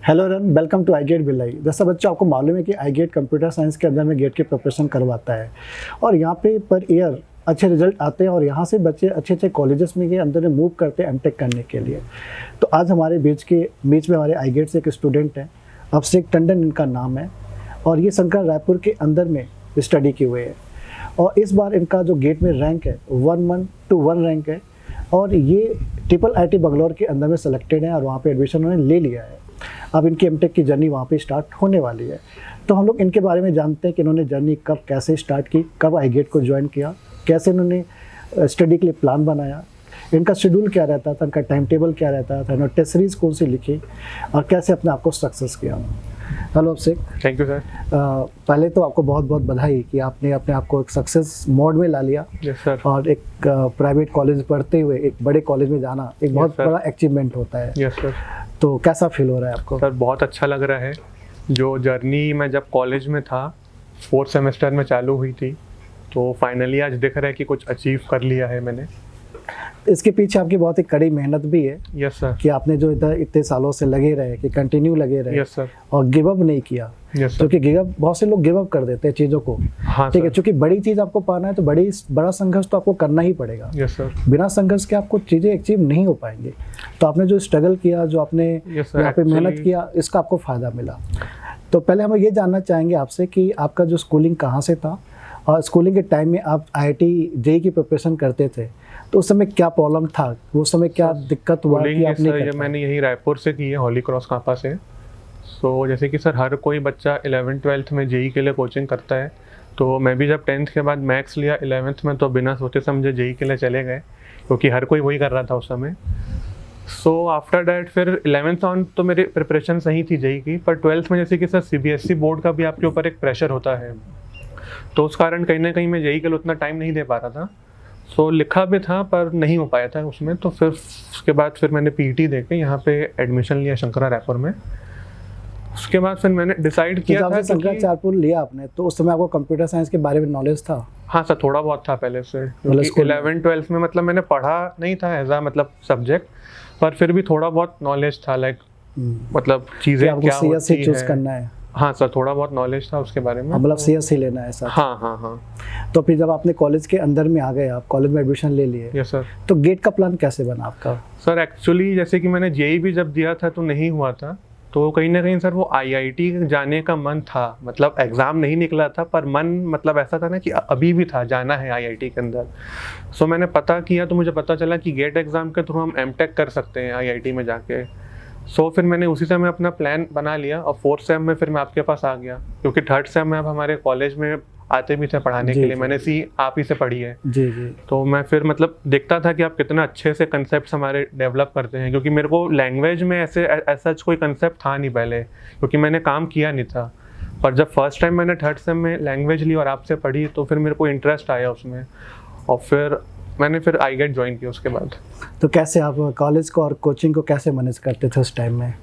Hello रन, welcome to आई गेट भिलाई। जैसा बच्चों आपको मालूम है कि आई गेट कंप्यूटर साइंस के अंदर में गेट की प्रिपरेशन करवाता है और यहाँ पे पर ईयर अच्छे रिजल्ट आते हैं और यहाँ से बच्चे अच्छे अच्छे कॉलेजेस में के अंदर में मूव करते हैं एमटेक करने के लिए। तो आज हमारे बीच में हमारे आई गेट से एक स्टूडेंट हैं, अभिषेक टंडन इनका नाम है और ये शंकर रायपुर के अंदर में स्टडी किए हुए हैं और इस बार इनका जो गेट में रैंक है 1-1 रैंक है और ये IIIT बंगलौर के अंदर में सेलेक्टेड है और वहाँ पे एडमिशन उन्होंने ले लिया है। अब इनकी एमटेक की जर्नी वहाँ पे स्टार्ट होने वाली है। तो हम लोग इनके बारे में जानते हैं कि इन्होंने जर्नी कब कैसे स्टार्ट की, कब आई गेट को ज्वाइन किया, कैसे इन्होंने स्टडी के लिए प्लान बनाया, इनका शेड्यूल क्या रहता था, इनका टाइम टेबल क्या रहता था, इन्होंने टेस्ट सीरीज कौन सी लिखी और कैसे अपने आप को सक्सेस किया। Hello Abhishek. Thank you sir. पहले तो आपको बहुत बहुत बधाई कि आपने अपने आप को एक सक्सेस मोड में ला लिया। Yes sir. और एक प्राइवेट कॉलेज पढ़ते हुए एक बड़े कॉलेज में जाना एक बहुत बड़ा अचीवमेंट होता है। Yes sir. तो कैसा फील हो रहा है आपको? सर बहुत अच्छा लग रहा है। जो जर्नी मैं जब कॉलेज में था 4th सेमेस्टर में चालू हुई थी, तो फाइनली आज दिख रहा है कि कुछ अचीव कर लिया है मैंने। इसके पीछे आपकी बहुत ही कड़ी मेहनत भी है। Yes sir. कि आपने जो इधर इतने सालों से लगे रहे, कि कंटिन्यू लगे रहे। Yes sir. और गिव अप नहीं किया। Yes sir. क्योंकि गिव अप, बहुत से लोग गिव अप कर देते हैं चीज़ों को। हाँ ठीक है, सर। क्योंकि बड़ी चीज़ आपको पाना है तो बड़ा संघर्ष तो आपको करना ही पड़ेगा। Yes sir. बिना संघर्ष के आपको चीज़ें अचीव नहीं हो पाएंगे। तो आपने जो स्ट्रगल किया, जो आपने यहाँ पे मेहनत किया, इसका आपको फ़ायदा मिला। तो पहले हम ये जानना चाहेंगे आपसे कि आपका जो स्कूलिंग कहाँ से था और स्कूलिंग के टाइम में आप IIT JEE की प्रिपरेशन करते थे तो उस समय क्या प्रॉब्लम था, उस समय क्या दिक्कत हुआ कि आप नहीं कर पाए? मैंने यही रायपुर से की है, हॉली क्रॉस कांपा से। सो जैसे कि सर हर कोई बच्चा 11th-12th में JEE के लिए कोचिंग करता है, तो मैं भी जब 10th के बाद मैथ्स लिया 11th में तो बिना सोचे समझे JEE के लिए चले गए, क्योंकि हर कोई वही कर रहा था उस समय। सो आफ्टर डैट फिर 11th ऑन तो मेरी प्रिपरेशन सही थी JEE की, पर 12th में जैसे कि सर CBSE बोर्ड का भी आपके ऊपर एक प्रेशर होता है, तो उस कारण कहीं ना कहीं मैं JEE के लिए उतना टाइम नहीं दे पा रहा था। सो लिखा भी था पर नहीं हो पाया था उसमें। तो फिर उसके बाद फिर मैंने PET दे के यहाँ पे एडमिशन लिया शंकरा रायपुर में। उसके बाद फिर मैंने डिसाइड किया था कि शंकराचार्यपुर लिया आपने, तो उस समय आपको कंप्यूटर साइंस के बारे में नॉलेज था? हाँ सर, थोड़ा बहुत था पहले से। 11th-12th में मतलब मैंने पढ़ा नहीं था एज मतलब सब्जेक्ट, पर फिर भी थोड़ा बहुत नॉलेज था, लाइक मतलब चीज़ें क्या होती है। चूज करना है। हाँ सर, थोड़ा बहुत नॉलेज था उसके बारे में। मतलब CS ही लेना है सर? हाँ हाँ हाँ। तो फिर जब आपने कॉलेज के अंदर में आ गए, आप कॉलेज में एडमिशन ले लिए। Yes sir. तो गेट का प्लान कैसे बना आपका? सर एक्चुअली जैसे कि मैंने JEE भी जब दिया था तो नहीं हुआ था, तो कहीं ना कहीं सर वो IIT जाने का मन था। मतलब एग्ज़ाम नहीं निकला था पर मन मतलब ऐसा था ना कि अभी भी था, जाना है IIT के अंदर। सो मैंने पता किया तो मुझे पता चला कि गेट एग्ज़ाम के थ्रू हम एमटेक कर सकते हैं IIT में जाके। सो फिर मैंने उसी समय अपना प्लान बना लिया और 4th सेम में फिर मैं आपके पास आ गया, क्योंकि 3rd सेम में अब हमारे कॉलेज में आते भी थे पढ़ाने के लिए। मैंने आप ही से पढ़ी है। जी जी। तो मैं फिर मतलब देखता था कि आप कितना अच्छे से कंसेप्ट हमारे डेवलप करते हैं, क्योंकि मेरे को लैंग्वेज में ऐसा कोई कंसेप्ट था नहीं पहले, क्योंकि मैंने काम किया नहीं था। पर जब फर्स्ट टाइम मैंने 3rd सेम में लैंग्वेज ली और आपसे पढ़ी तो फिर मेरे को इंटरेस्ट आया उसमें और फिर मैंने फिर आई गेट ज्वाइन किया उसके बाद। तो कैसे आप कॉलेज को और कोचिंग को कैसे मैनेज करते थे उस टाइम में?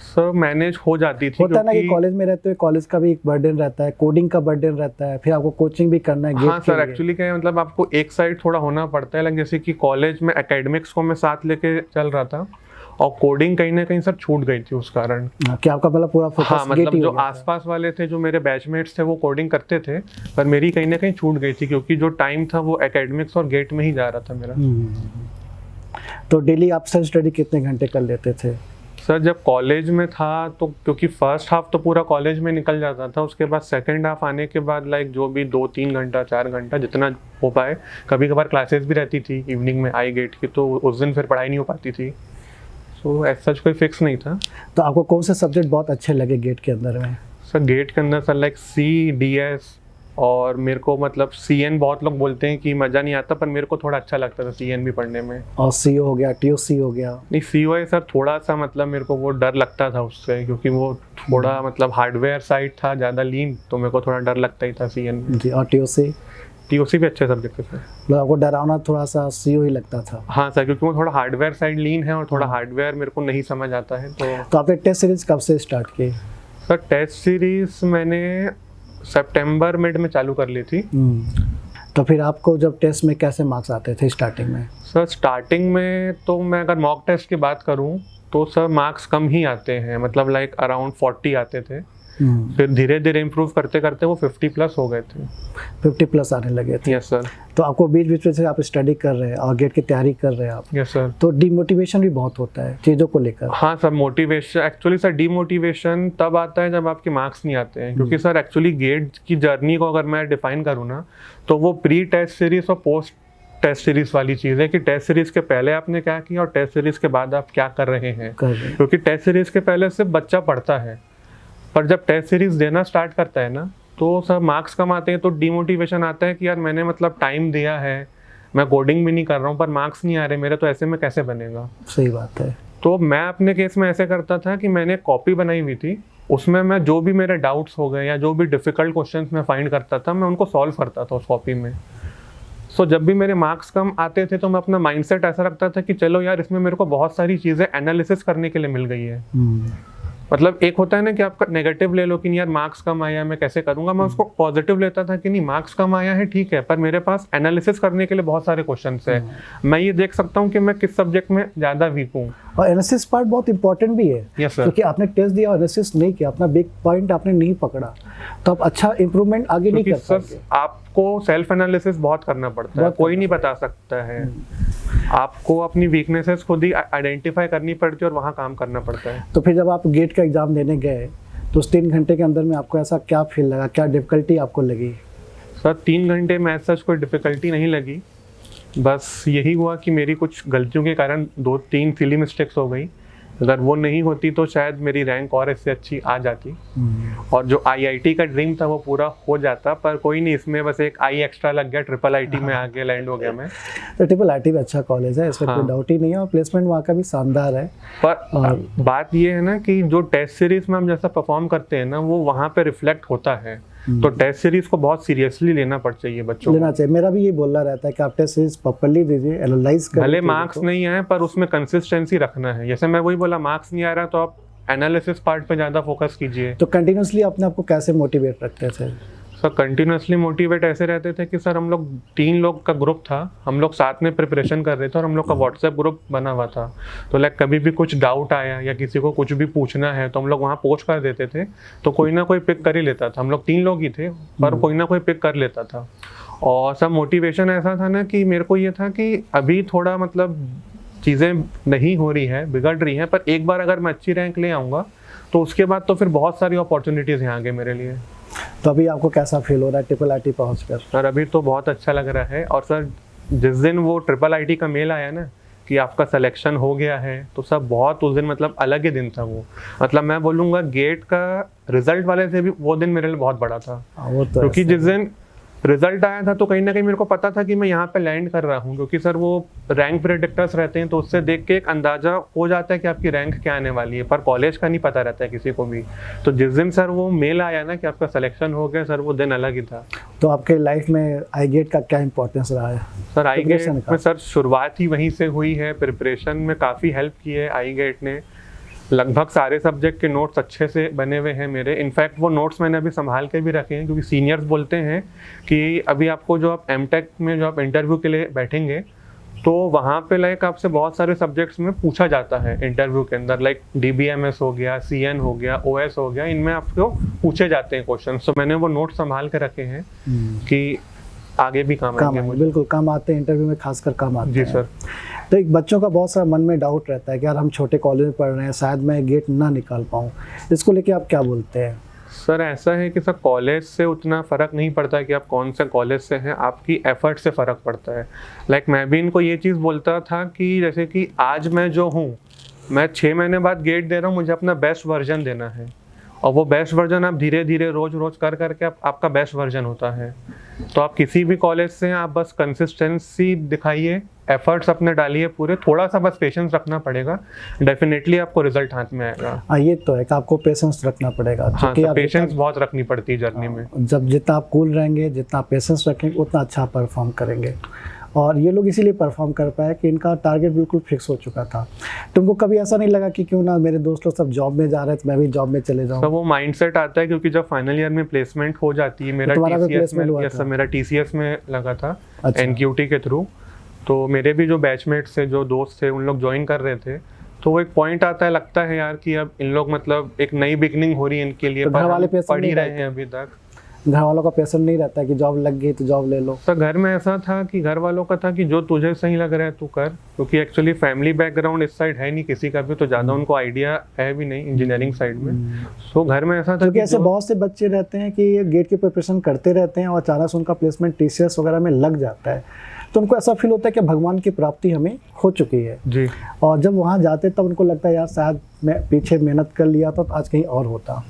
सर मैनेज हो जाती थी। होता है ना कि कॉलेज में रहते हुए कॉलेज का भी एक बर्डन रहता है, कोडिंग का बर्डन रहता है, फिर आपको कोचिंग भी करना है। हाँ सर, एक्चुअली क्या है, मतलब आपको एक साइड थोड़ा होना पड़ता है। जैसे कि कॉलेज में एकेडमिक्स को मैं साथ लेके चल रहा था और कोडिंग कहीं ना कहीं सर छूट गई थी उस कारण। कि आपका मतलब पूरा फोकस। हाँ मतलब जो आसपास वाले थे, जो मेरे बैचमेट्स थे, वो कोडिंग करते थे, पर मेरी कहीं ना कहीं छूट गई थी, क्योंकि जो टाइम था वो एकेडमिक्स और गेट में ही जा रहा था मेरा। तो डेली आप सेल्फ स्टडी कितने घंटे कर लेते थे? सर जब कॉलेज में था तो क्योंकि फर्स्ट हाफ तो पूरा कॉलेज में निकल जाता था, उसके बाद सेकंड हाफ आने के बाद लाइक जो भी 2-3 घंटा 4 घंटा जितना हो पाए। कभी कभार क्लासेस भी रहती थी इवनिंग में आई गेट की, तो उस दिन फिर पढ़ाई नहीं हो पाती थी। सो ऐसा कोई फिक्स नहीं था। तो आपको कौन से सब्जेक्ट बहुत अच्छे लगे गेट के अंदर में? सर गेट के अंदर सर लाइक CS और मेरे को मतलब CN बहुत लोग बोलते हैं कि मज़ा नहीं आता, पर मेरे को थोड़ा अच्छा लगता था CN भी पढ़ने में। और CO हो गया, TOC हो गया? नहीं, COA सर थोड़ा सा मतलब मेरे को वो डर लगता था उससे, क्योंकि वो थोड़ा मतलब हार्डवेयर साइड था, ज़्यादा लीन, तो मेरे को थोड़ा डर लगता ही था CN में। जी। और TOC भी अच्छे सब्जेक्ट है सर। मतलब आपको डरावना थोड़ा सा CO ही लगता था? हाँ सर, क्योंकि वो थोड़ा हार्डवेयर साइड लीन है और थोड़ा हार्डवेयर मेरे को नहीं समझ आता है। तो आपने टेस्ट सीरीज कब से स्टार्ट की? सर टेस्ट सीरीज मैंने सितंबर मिड में चालू कर ली थी। तो फिर आपको जब टेस्ट में कैसे मार्क्स आते थे स्टार्टिंग में? सर स्टार्टिंग में तो मैं अगर मॉक टेस्ट की बात करूं तो सर मार्क्स कम ही आते हैं, मतलब लाइक अराउंड 40 आते थे। फिर धीरे धीरे इम्प्रूव करते करते वो 50+ हो गए थे। 50+ आने लगे थे? Yes sir. तो आपको बीच बीच में से आप स्टडी कर रहे हैं और गेट की तैयारी कर रहे हैं आप? Yes sir. तो डिमोटिवेशन भी बहुत होता है चीज़ों को लेकर? हाँ sir, motivation actually sir demotivation तब आता है जब आपके मार्क्स नहीं आते हैं, क्योंकि सर एक्चुअली गेट की जर्नी को अगर मैं डिफाइन करूँ ना तो वो प्री टेस्ट सीरीज और पोस्ट टेस्ट सीरीज वाली चीज़ है कि टेस्ट सीरीज के पहले आपने क्या किया और टेस्ट सीरीज के बाद आप क्या कर रहे हैं। क्योंकि टेस्ट सीरीज के पहले सिर्फ बच्चा पढ़ता है, पर जब टेस्ट सीरीज देना स्टार्ट करता है ना तो सर मार्क्स कम आते हैं तो डिमोटिवेशन आता है कि यार मैंने मतलब टाइम दिया है, मैं कोडिंग भी नहीं कर रहा हूँ पर मार्क्स नहीं आ रहे मेरे, तो ऐसे में कैसे बनेगा। सही बात है। तो मैं अपने केस में ऐसे करता था कि मैंने कॉपी बनाई हुई थी, उसमें मैं जो भी मेरे डाउट्स हो गए या जो भी डिफ़िकल्ट क्वेश्चंस मैं फाइंड करता था मैं उनको सॉल्व करता था उस कॉपी में। सो जब भी मेरे मार्क्स कम आते थे तो मैं अपना माइंडसेट ऐसा रखता था कि चलो यार इसमें मेरे को बहुत सारी चीज़ें एनालिसिस करने के लिए मिल गई है। मतलब एक होता है ना कि आपका नेगेटिव ले लो कि यार मार्क्स कम आया मैं कैसे करूंगा, मैं उसको पॉजिटिव लेता था कि नहीं मार्क्स कम आया है ठीक है, पर मेरे पास एनालिसिस करने के लिए बहुत सारे क्वेश्चंस है, मैं ये देख सकता हूँ कि मैं किस सब्जेक्ट में ज़्यादा वीक हूँ। और एनालिसिस पार्ट बहुत इंपॉर्टेंट भी है। Yes sir. क्योंकि आपने टेस्ट दिया और एनालिसिस नहीं किया, अपना बिग पॉइंट आपने नहीं पकड़ा तो आप अच्छा इंप्रूवमेंट आगे नहीं कर पाएंगे। आपको सेल्फ एनालिसिस बहुत करना पड़ता है, कोई नहीं बता सकता है। आपको अपनी वीकनेसेस खुद ही आइडेंटिफाई करनी पड़ती है और वहाँ काम करना पड़ता है। तो फिर जब आप गेट का एग्जाम देने गए तो उस 3 घंटे के अंदर में आपको ऐसा क्या फील लगा, क्या डिफिकल्टी आपको लगी? सर 3 घंटे में ऐसा कोई डिफिकल्टी नहीं लगी, बस यही हुआ कि मेरी कुछ गलतियों के कारण 2-3 सिली मिस्टेक्स हो गई। अगर वो नहीं होती तो शायद मेरी रैंक और इससे अच्छी आ जाती और जो आईआईटी का ड्रीम था वो पूरा हो जाता, पर कोई नहीं, इसमें बस एक आई एक्स्ट्रा लग गया, ट्रिपल आईटी में आगे लैंड हो गया मैं। तो ट्रिपल आईटी भी अच्छा कॉलेज है, इसमें कोई डाउट ही नहीं है और प्लेसमेंट वहाँ का भी शानदार है। पर बात ये है ना कि जो टेस्ट सीरीज में हम जैसा परफॉर्म करते हैं ना वो वहाँ पे रिफ्लेक्ट होता है, तो टेस्ट सीरीज को बहुत सीरियसली लेना पड़ चाहिए बच्चों को। लेना चाहिए, मेरा भी ये बोलना रहता है कि आप टेस्ट सीरीज प्रॉपर्ली दीजिए, एनालाइज करें। भले मार्क्स नहीं आए पर उसमें कंसिस्टेंसी रखना है। जैसे मैं वही बोला, मार्क्स नहीं आ रहा तो आप एनालिसिस पार्ट पे ज़्यादा फोकस कीजिए। तो कंटिन्यूसली अपने आपको कैसे मोटिवेट रखते थे? सर कंटिन्यूसली मोटिवेट ऐसे रहते थे कि सर हम लोग 3 लोग का ग्रुप था, हम लोग साथ में प्रिपरेशन कर रहे थे और हम लोग का व्हाट्सएप ग्रुप बना हुआ था, तो लाइक कभी भी कुछ डाउट आया या किसी को कुछ भी पूछना है तो हम लोग वहाँ पोस्ट कर देते थे, तो कोई ना कोई पिक कर ही लेता था। हम लोग 3 लोग ही थे पर कोई ना कोई पिक कर लेता था। और सब मोटिवेशन ऐसा था ना कि मेरे को ये था कि अभी थोड़ा मतलब चीज़ें नहीं हो रही है, बिगड़ रही हैं, पर एक बार अगर मैं अच्छी रैंक ले आऊँगा तो उसके बाद तो फिर बहुत सारी अपॉर्चुनिटीज़ हैं आगे मेरे लिए। तो अभी आपको कैसा फील हो रहा है ट्रिपल आईटी पहुँच कर? सर अभी तो बहुत अच्छा लग रहा है। और सर जिस दिन वो ट्रिपल आईटी का मेल आया ना कि आपका सिलेक्शन हो गया है, तो सब बहुत उस दिन मतलब अलग ही दिन था वो। मतलब मैं बोलूँगा गेट का रिजल्ट वाले से भी वो दिन मेरे लिए बहुत बड़ा था। वो तो क्योंकि जिस दिन रिजल्ट आया था तो कहीं ना कहीं मेरे को पता था कि मैं यहाँ पे लैंड कर रहा हूँ, क्योंकि सर वो रैंक प्रेडिक्टर्स रहते हैं तो उससे देख के एक अंदाजा हो जाता है कि आपकी रैंक क्या आने वाली है, पर कॉलेज का नहीं पता रहता है किसी को भी। तो जिस दिन सर वो मेल आया ना कि आपका सिलेक्शन हो गया, सर वो दिन अलग ही था। तो आपके लाइफ में आई गेट का क्या इंपॉर्टेंस रहा है? सर आई गेट में सर शुरुआत ही वहीं से हुई है, प्रिपरेशन में काफ़ी हेल्प की है आई गेट ने। लगभग सारे सब्जेक्ट के नोट्स अच्छे से बने हुए हैं मेरे। इनफैक्ट वो नोट्स मैंने अभी संभाल के भी रखे हैं, क्योंकि सीनियर्स बोलते हैं कि अभी आपको जो आप एमटेक में जो आप इंटरव्यू के लिए बैठेंगे तो वहाँ पे लाइक आपसे बहुत सारे सब्जेक्ट्स में पूछा जाता है इंटरव्यू के अंदर, लाइक DBMS हो गया, CN हो गया, OS हो गया, इनमें आपको पूछे जाते हैं क्वेश्चन। तो मैंने वो नोट्स संभाल के रखे हैं कि आगे भी काम आएंगे मुझे। बिल्कुल काम आते हैं, इंटरव्यू में खासकर काम आते हैं। जी सर। तो एक बच्चों का बहुत सारा मन में डाउट रहता है कि यार हम छोटे कॉलेज में पढ़ रहे हैं, शायद मैं गेट ना निकाल पाऊँ, इसको लेके आप क्या बोलते हैं? सर ऐसा है कि सर कॉलेज से उतना फ़र्क नहीं पड़ता कि आप कौन से कॉलेज से हैं, आपकी एफर्ट से फ़र्क पड़ता है। लाइक मैं भी इनको ये चीज़ बोलता था कि जैसे कि आज मैं जो हूँ, मैं 6 महीने बाद गेट दे रहा हूँ, मुझे अपना बेस्ट वर्जन देना है, और वो बेस्ट वर्जन आप धीरे धीरे रोज़ रोज़ कर करके आपका बेस्ट वर्जन होता है। तो आप किसी भी कॉलेज से हैं, आप बस कंसिस्टेंसी दिखाइए, एफर्ट्स अपने डालिए पूरे, थोड़ा सा बस पेशेंस रखना पड़ेगा, डेफिनेटली आपको रिजल्ट हाथ में आएगा। हाँ ये तो है कि आपको पेशेंस रखना पड़ेगा। हाँ, तो पेशेंस बहुत रखनी पड़ती है जर्नी में। जब जितना आप कूल रहेंगे, जितना पेशेंस रखेंगे, उतना अच्छा परफॉर्म करेंगे। और ये लोग इसीलिए परफॉर्म कर पाए कि इनका टारगेट बिल्कुल फिक्स हो चुका था। तुमको कभी ऐसा नहीं लगा कि क्यों ना मेरे दोस्त लोग सब जॉब में जा रहे थे, मैं भी जॉब में चले जाऊँ? तो वो माइंडसेट आता है, क्योंकि जब फाइनल ईयर में प्लेसमेंट हो जाती है, मेरा TCS में लगा था। अच्छा। NQT के थ्रू। तो मेरे भी जो बैचमेट्स थे, जो दोस्त थे, उन लोग ज्वाइन कर रहे थे। तो वो एक पॉइंट आता है, लगता है यार कि अब इन लोग मतलब एक नई बिगनिंग हो रही है इनके लिए, तो घर वाले पढ़ ही रहे हैं अभी तक। घर वालों का प्रेशर नहीं रहता है कि जॉब लग गई तो जॉब ले लो? तो घर में ऐसा था कि घर वालों का था कि जो तुझे सही लग रहा है तू कर, क्योंकि एक्चुअली फैमिली बैकग्राउंड इस साइड है नहीं किसी का भी, तो ज़्यादा उनको आइडिया है भी नहीं इंजीनियरिंग साइड में। सो घर में ऐसा था क्योंकि ऐसे बहुत से बच्चे रहते हैं कि ये गेट की प्रिपरेशन करते रहते हैं और अचानक से उनका प्लेसमेंट TCS वगैरह में लग जाता है, तो उनको ऐसा फील होता है कि भगवान की प्राप्ति हमें हो चुकी है जी। और जब वहाँ जाते तब उनको लगता है यार शायद मैं पीछे मेहनत कर लिया तो आज कहीं और होता।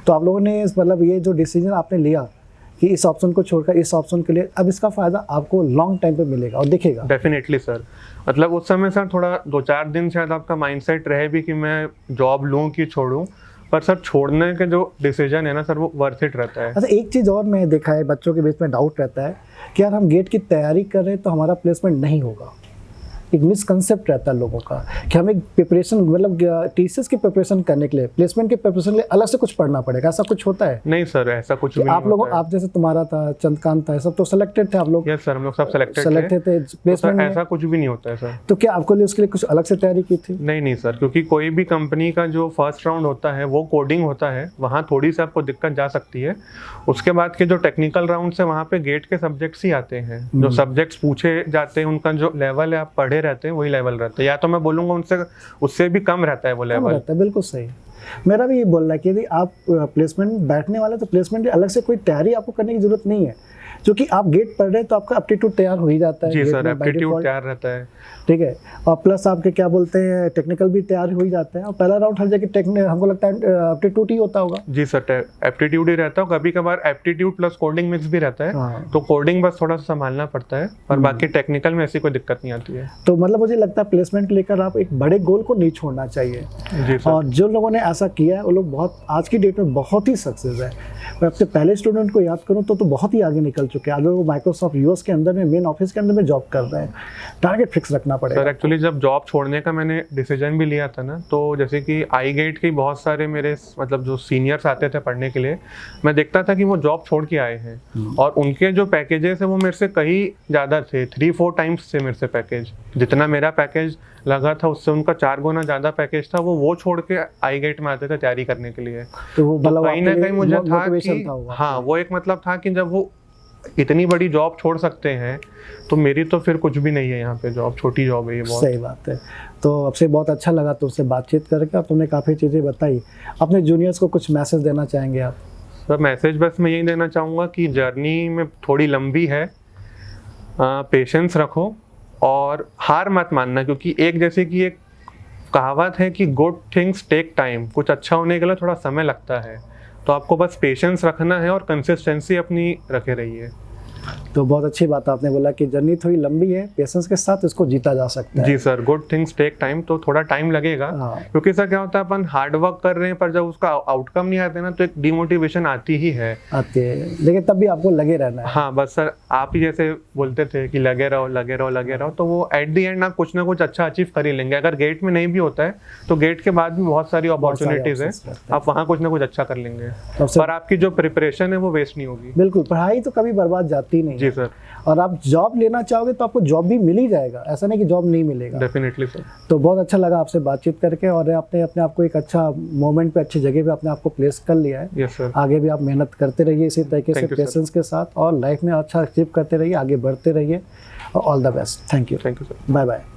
तो आप लोगों ने मतलब ये जो डिसीजन आपने लिया कि इस ऑप्शन को छोड़कर इस ऑप्शन के लिए, अब इसका फ़ायदा आपको लॉन्ग टाइम पे मिलेगा और दिखेगा। Definitely sir. मतलब उस समय सर थोड़ा 2-4 दिन शायद आपका माइंडसेट रहे भी कि मैं जॉब लूँ कि छोड़ूं, पर सर छोड़ने के जो डिसीजन है ना सर, वो वर्थ इट रहता है। अच्छा, एक चीज़ और मैं देखा है, बच्चों के बीच में डाउट रहता है कि यार हम गेट की तैयारी कर रहे हैं तो हमारा प्लेसमेंट नहीं होगा। एक मिसकंसेप्ट रहता है लोगों का कि हमें प्रिपरेशन मतलब TCS की प्रिपरेशन करने के लिए, प्लेसमेंट की प्रिपरेशन के लिए अलग से कुछ पढ़ना पड़ेगा, ऐसा कुछ होता है? नहीं सर, ऐसा कुछ भी नहीं आप लोगों, आप जैसे तुम्हारा था, चंद्रकांत था, सब तो सिलेक्टेड थे आप लोग? यस सर, हम लोग सब सिलेक्टेड थे प्लेसमेंट में। ऐसा कुछ भी नहीं होता है सर। तो क्या आपको लिए उसके लिए कुछ अलग से तैयारी की थी? नहीं सर, क्योंकि कोई भी कंपनी का जो फर्स्ट राउंड होता है वो कोडिंग होता है, वहाँ थोड़ी सी आपको दिक्कत जा सकती है। उसके बाद के जो टेक्निकल राउंड है वहाँ पे गेट के सब्जेक्ट्स ही आते हैं, जो सब्जेक्ट्स पूछे जाते हैं उनका जो लेवल है आप पढ़े रहते हैं वही लेवल रहता है, या तो मैं बोलूँगा उनसे उससे भी कम रहता है वो लेवल रहता है। बिल्कुल सही। मेरा भी ये बोलना है कि यदि आप प्लेसमेंट बैठने वाले तो प्लेसमेंट की अलग से कोई तैयारी आपको करने की जरूरत नहीं है, क्योंकि आप गेट पढ़ रहे हैं तो आपका एप्टीट्यूड तैयार हो ही जाता है। जी सर, एप्टीट्यूड तैयार रहता है। ठीक है, और प्लस आपके क्या बोलते हैं टेक्निकल भी तैयार हो ही जाता है, और पहला राउंड हर जगह हमको लगता है एप्टीट्यूड ही होता होगा। जी सर, एप्टीट्यूड ही रहता है, कभी कभार एप्टीट्यूड प्लस कोडिंग मिक्स भी रहता है। हाँ। तो कोडिंग बस थोड़ा सा संभालना पड़ता है, और बाकी टेक्निकल में ऐसी कोई दिक्कत नहीं आती है। तो मतलब मुझे लगता है प्लेसमेंट लेकर आप एक बड़े गोल को नहीं छोड़ना चाहिए। जी सर। और जो लोगों ने ऐसा किया है वो लोग बहुत आज की डेट में बहुत ही सक्सेस है। मैं अपने पहले स्टूडेंट को याद करूं तो बहुत ही आगे निकल चुके हैं। अगर वो माइक्रोसॉफ्ट यूएस के अंदर में मेन ऑफिस के अंदर में जॉब कर रहे हैं, टारगेट फिक्स रखना पड़ेगा। सर एक्चुअली जब जॉब छोड़ने का मैंने डिसीजन भी लिया था ना, तो जैसे कि आई गेट के बहुत सारे मेरे मतलब जो सीनियर्स आते थे पढ़ने के लिए, मैं देखता था कि वो जॉब छोड़ के आए हैं और उनके जो पैकेजेस है वो मेरे से कहीं ज़्यादा थे, 3-4 टाइम्स थे मेरे से पैकेज। जितना मेरा पैकेज लगा था उससे उनका 4 गुना ज़्यादा पैकेज था। वो छोड़ के आई गेट में आते थे तैयारी करने के लिए। तो कहीं ना कहीं मुझे था कि हाँ, वो एक मतलब था कि जब वो इतनी बड़ी जॉब छोड़ सकते हैं तो मेरी तो फिर कुछ भी नहीं है यहाँ पे, जॉब छोटी जॉब है ये। बहुत सही बात है। तो आपसे बहुत अच्छा लगा तुमसे बातचीत करके, और तुमने काफ़ी चीज़ें बताई। अपने जूनियर्स को कुछ मैसेज देना चाहेंगे आप? सर मैसेज बस मैं यही देना चाहूँगा कि जर्नी में थोड़ी लंबी है, पेशेंस रखो और हार मत मानना, क्योंकि एक जैसे कि एक कहावत है कि गुड थिंग्स टेक टाइम, कुछ अच्छा होने के लिए थोड़ा समय लगता है। तो आपको बस पेशेंस रखना है और कंसिस्टेंसी अपनी रखे रहिए। तो बहुत अच्छी बात आपने बोला कि जर्नी थोड़ी लंबी है, पेशेंस के साथ इसको जीता जा सकता है। जी sir, good things take time, तो थोड़ा टाइम लगेगा। हाँ। क्योंकि सर क्या होता है, अपन हार्ड वर्क कर रहे हैं पर जब उसका आउटकम नहीं आते ना तो एक डिमोटिवेशन आती ही है। आती है, लेकिन तब भी आपको लगे रहना है। हाँ बस सर, आप ही जैसे बोलते थे कि लगे रहो लगे रहो लगे रहो, तो वो एट दी एंड आप कुछ ना कुछ अच्छा अचीव कर ही लेंगे। अगर गेट में नहीं भी होता है तो गेट के बाद भी बहुत सारी अपॉर्चुनिटीज है, आप वहाँ कुछ ना कुछ अच्छा कर लेंगे, पर आपकी जो प्रिपरेशन है वो वेस्ट नहीं होगी। बिल्कुल, पढ़ाई तो कभी बर्बाद जाती नहीं। जी सर। और आप जॉब लेना चाहोगे तो आपको जॉब भी मिल ही जाएगा, ऐसा नहीं कि जॉब नहीं मिलेगा। Definitely sir. तो बहुत अच्छा लगा आपसे बातचीत करके, और आपने अपने आप को एक अच्छा मोमेंट पे, अच्छी जगह पे अपने आप को प्लेस कर लिया है। Yes sir. आगे भी आप मेहनत करते रहिए इसी तरीके से, पेशेंस के साथ, और लाइफ में अच्छा अचीव करते रहिए, आगे बढ़ते रहिए, और all the best. Thank you. Thank you sir. Bye bye.